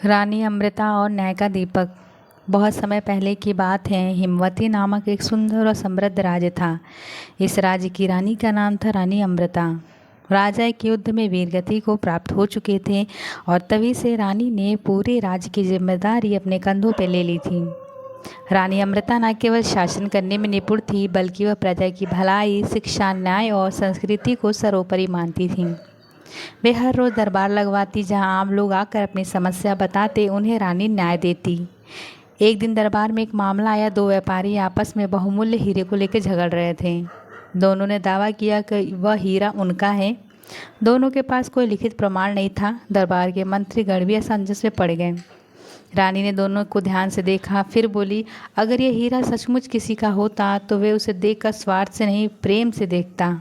रानी अमृता और न्यायिका दीपक। बहुत समय पहले की बात है। हिमवती नामक एक सुंदर और समृद्ध राज्य था। इस राज्य की रानी का नाम था रानी अमृता। राजा एक युद्ध में वीरगति को प्राप्त हो चुके थे और तभी से रानी ने पूरे राज्य की जिम्मेदारी अपने कंधों पर ले ली थी। रानी अमृता न केवल शासन करने में निपुण थी, बल्कि वह प्रजा की भलाई, शिक्षा, न्याय और संस्कृति को सर्वोपरि मानती थीं। वे हर रोज़ दरबार लगवाती, जहां आम लोग आकर अपनी समस्या बताते, उन्हें रानी न्याय देती। एक दिन दरबार में एक मामला आया। दो व्यापारी आपस में बहुमूल्य हीरे को लेकर झगड़ रहे थे। दोनों ने दावा किया कि वह हीरा उनका है। दोनों के पास कोई लिखित प्रमाण नहीं था। दरबार के मंत्रीगण भी असमंजस में पड़ गए। रानी ने दोनों को ध्यान से देखा, फिर बोली, अगर यह हीरा सचमुच किसी का होता तो वे उसे देखकर स्वार्थ से नहीं, प्रेम से देखता।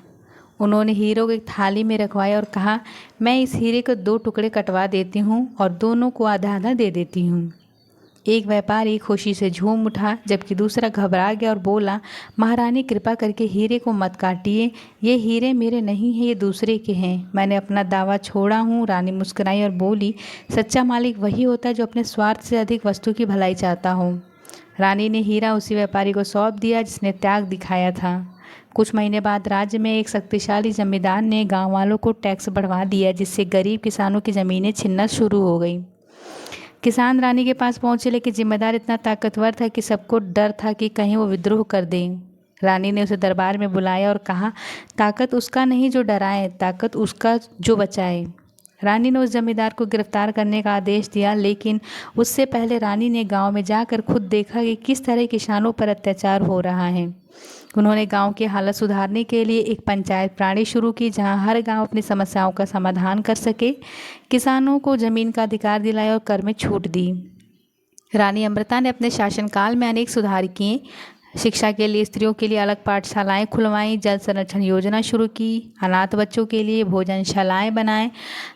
उन्होंने हीरो को एक थाली में रखवाया और कहा, मैं इस हीरे को 2 टुकड़े कटवा देती हूँ और दोनों को आधा आधा दे देती हूँ। एक व्यापारी खुशी से झूम उठा, जबकि दूसरा घबरा गया और बोला, महारानी कृपा करके हीरे को मत काटिए। ये हीरे मेरे नहीं हैं, ये दूसरे के हैं। मैंने अपना दावा छोड़ा हूँ। रानी मुस्कुराई और बोली, सच्चा मालिक वही होता है जो अपने स्वार्थ से अधिक वस्तु की भलाई चाहता हो। रानी ने हीरा उसी व्यापारी को सौंप दिया जिसने त्याग दिखाया था। कुछ महीने बाद राज्य में एक शक्तिशाली जमींदार ने गांव वालों को टैक्स बढ़वा दिया, जिससे गरीब किसानों की ज़मीनें छिनना शुरू हो गई। किसान रानी के पास पहुंचे, लेकिन जिम्मेदार इतना ताकतवर था कि सबको डर था कि कहीं वो विद्रोह कर दे। रानी ने उसे दरबार में बुलाया और कहा, ताकत उसका नहीं जो डराए, ताकत उसका जो बचाए। रानी ने उस जमींदार को गिरफ्तार करने का आदेश दिया, लेकिन उससे पहले रानी ने गांव में जाकर खुद देखा कि किस तरह किसानों पर अत्याचार हो रहा है। उन्होंने गांव की हालत सुधारने के लिए एक पंचायत प्रणाली शुरू की, जहां हर गांव अपनी समस्याओं का समाधान कर सके। किसानों को जमीन का अधिकार दिलाया और कर में छूट दी। रानी अमृता ने अपने शासनकाल में अनेक सुधार किए। शिक्षा के लिए स्त्रियों के लिए अलग पाठशालाएं खुलवाईं, जल संरक्षण योजना शुरू की, अनाथ बच्चों के लिए भोजनशालाएं बनाएं।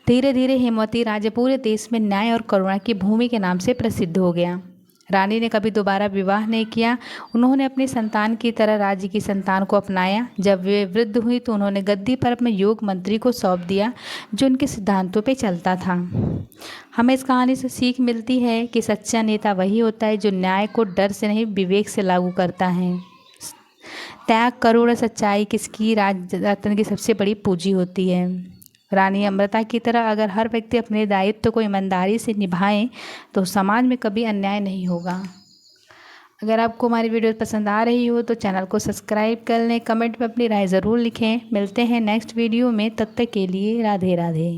धीरे धीरे हिमवती राज्य पूरे देश में न्याय और करुणा की भूमि के नाम से प्रसिद्ध हो गया। रानी ने कभी दोबारा विवाह नहीं किया। उन्होंने अपनी संतान की तरह राज्य की संतान को अपनाया। जब वे वृद्ध हुई तो उन्होंने गद्दी पर अपने योग मंत्री को सौंप दिया, जो उनके सिद्धांतों पर चलता था। हमें इस कहानी से सीख मिलती है कि सच्चा नेता वही होता है जो न्याय को डर से नहीं, विवेक से लागू करता है। त्याग, करुणा, सच्चाई किसकी राजतंत्र की सबसे बड़ी पूंजी होती है। रानी अमृता की तरह अगर हर व्यक्ति अपने दायित्व को ईमानदारी से निभाए तो समाज में कभी अन्याय नहीं होगा। अगर आपको हमारी वीडियो पसंद आ रही हो तो चैनल को सब्सक्राइब कर लें। कमेंट में अपनी राय ज़रूर लिखें। मिलते हैं नेक्स्ट वीडियो में, तब तक के लिए राधे राधे।